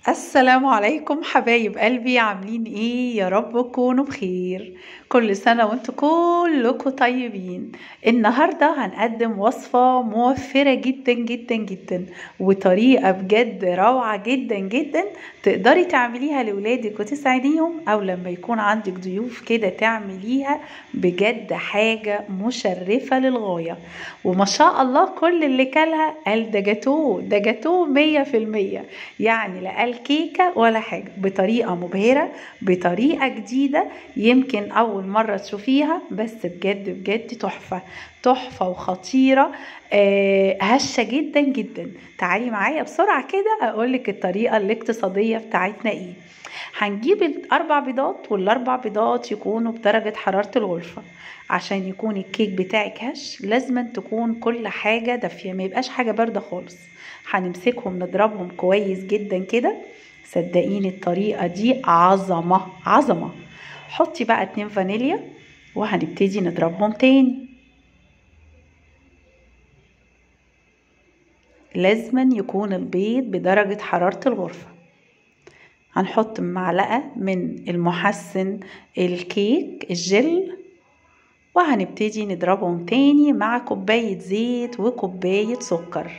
السلام عليكم حبايب قلبي، عاملين ايه؟ يا رب تكونوا بخير. كل سنة وانتم كلكم طيبين. النهاردة هنقدم وصفة موفرة جدا جدا جدا، وطريقة بجد روعة جدا جدا. تقدري تعمليها لولادك وتساعديهم، او لما يكون عندك ضيوف كده تعمليها. بجد حاجة مشرفة للغاية، وما شاء الله كل اللي كلها قال ده جاتوه، ده جاتوه 100%. يعني لا قال كيكة ولا حاجة، بطريقة مبهرة، بطريقة جديدة يمكن أول مرة تشوفيها، بس بجد بجد تحفة تحفة وخطيرة. هشة جدا جدا. تعالي معايا بسرعة كده أقولك الطريقة الاقتصادية بتاعتنا ايه. هنجيب الأربع بيضات، والأربع بيضات يكونوا بدرجة حرارة الغرفة. عشان يكون الكيك بتاعك هش لازم تكون كل حاجة دافية، ما يبقاش حاجة باردة خالص. هنمسكهم نضربهم كويس جدا كده. صدقيني الطريقة دي عظمة عظمة. حطي بقى 2 فانيليا وهنبتدي نضربهم تاني. لازم يكون البيض بدرجة حرارة الغرفة. هنحط معلقة من المحسن الكيك الجل، وهنبتدي نضربهم تاني مع كوباية زيت وكوباية سكر.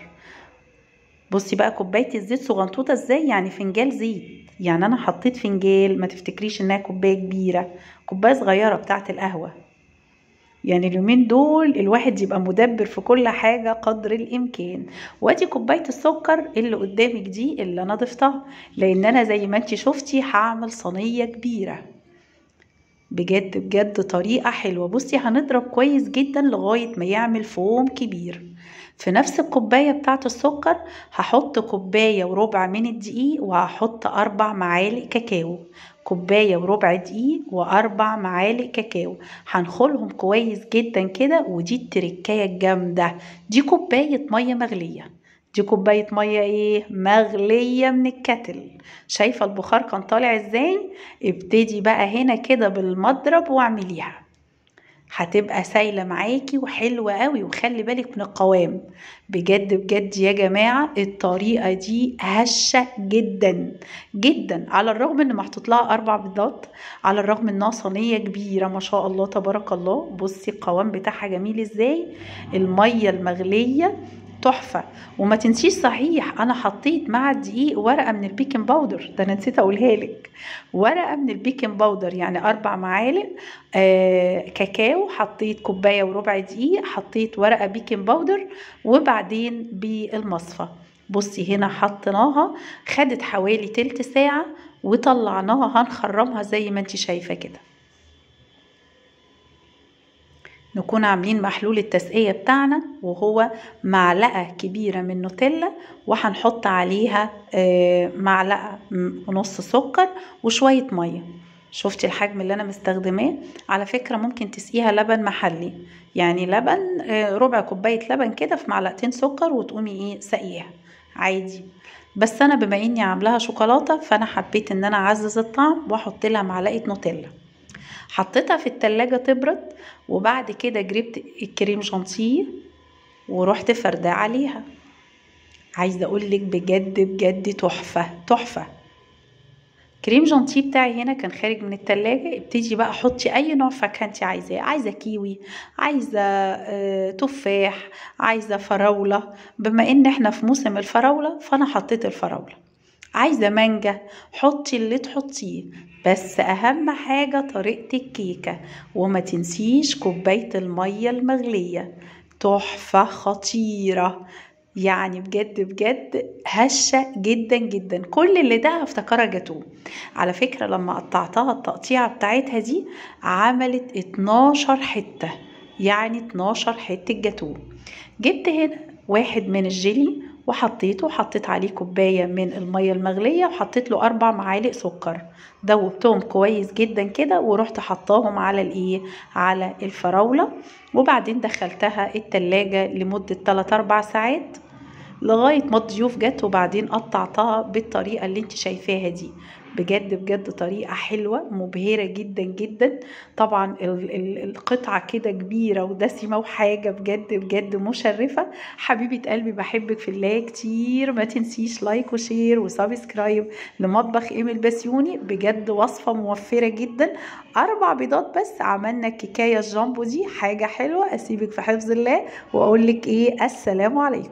بصي بقى كوباية الزيت صغنطوطة ازاي، يعني فنجان زيت. يعني انا حطيت فنجان، ما تفتكريش انها كوباية كبيرة، كوباية صغيرة بتاعة القهوة. يعني اليومين دول الواحد يبقى مدبر في كل حاجة قدر الامكان. وادي كوباية السكر اللي قدامك دي اللي انا ضفتها، لان انا زي ما انتي شفتي هعمل صينية كبيرة. بجد بجد طريقة حلوة. بصي هنضرب كويس جدا لغاية ما يعمل فوم كبير. في نفس الكوباية بتاعت السكر هحط كوباية وربع من الدقيق، وهحط 4 معالق كاكاو. كوباية وربع دقيق و4 معالق كاكاو. هنخلهم كويس جدا كده، ودي التركاية الجامدة. دي كوباية مية مغلية. دي كوباية مية ايه؟ مغلية من الكتل. شايفة البخار كان طالع ازاي؟ ابتدي بقى هنا كده بالمضرب واعمليها. هتبقى سايلة معاكي وحلوة قوي، وخلي بالك من القوام. بجد بجد يا جماعة الطريقة دي هشة جدا جدا، على الرغم ان محطوط لها 4 بيضات، على الرغم انها صينية كبيرة ما شاء الله تبارك الله. بصي القوام بتاعها جميل ازاي. المية المغلية تحفة. وما تنسيش صحيح انا حطيت مع الدقيق ورقة من البيكنج باودر، ده انا نسيت اقولها لك. ورقة من البيكنج باودر، يعني 4 معالق كاكاو، حطيت كوباية وربع دقيق، حطيت ورقة بيكنج باودر، وبعدين بالمصفى. بصي هنا حطيناها، خدت حوالي تلت ساعة وطلعناها. هنخرمها زي ما انت شايفة كده. نكون عاملين محلول التسقية بتاعنا، وهو معلقة كبيرة من نوتيلا، وهنحط عليها معلقة ونص سكر وشوية مية. شفتي الحجم اللي انا مستخدماه؟ على فكرة ممكن تسقيها لبن محلي، يعني لبن ربع كوباية لبن كده في معلقتين سكر، وتقومي ايه سقيها عادي. بس انا بما اني عاملاها شوكولاتة، فانا حبيت ان انا اعزز الطعم واحط لها معلقة نوتيلا. حطيتها في التلاجة تبرد، وبعد كده جبت الكريم شانتيه ورحت فرداه عليها. عايزه اقولك بجد بجد تحفه تحفه. كريم جانتيه بتاعي هنا كان خارج من التلاجة. ابتدي بقى حطي اي نوع فاكهه انت عايزاه، عايزه كيوي، عايزه تفاح، عايزه فراوله. بما ان احنا في موسم الفراوله فانا حطيت الفراوله. عايزة مانجا، حطي اللي تحطيه. بس اهم حاجة طريقة الكيكة. وما تنسيش كوباية المية المغلية. تحفة خطيرة. يعني بجد بجد هشة جدا جدا. كل اللي ده هفتكرها جاتوه. على فكرة لما قطعتها التقطيعة بتاعتها دي عملت 12 حتة، يعني 12 حتة جاتوه. جبت هنا واحد من الجيلي وحطيته، حطيت عليه كوباية من المية المغلية، وحطيت له 4 معالق سكر. دوبتهم كويس جدا كده، ورحت حطاهم على الايه، على الفراولة. وبعدين دخلتها التلاجة لمدة 3-4 ساعات لغاية ما الضيوف جت، وبعدين قطعتها بالطريقة اللي انت شايفاها دي. بجد بجد طريقة حلوة مبهرة جدا جدا. طبعا القطعة كده كبيرة ودسمة وحاجة بجد بجد مشرفة. حبيبة قلبي بحبك في الله كتير، ما تنسيش لايك وشير وسبسكرايب لمطبخ ايمي البسيوني. بجد وصفة موفرة جدا، 4 بيضات بس عملنا الكيكاية الجامبو دي، حاجة حلوة. اسيبك في حفظ الله واقول لك ايه، السلام عليكم.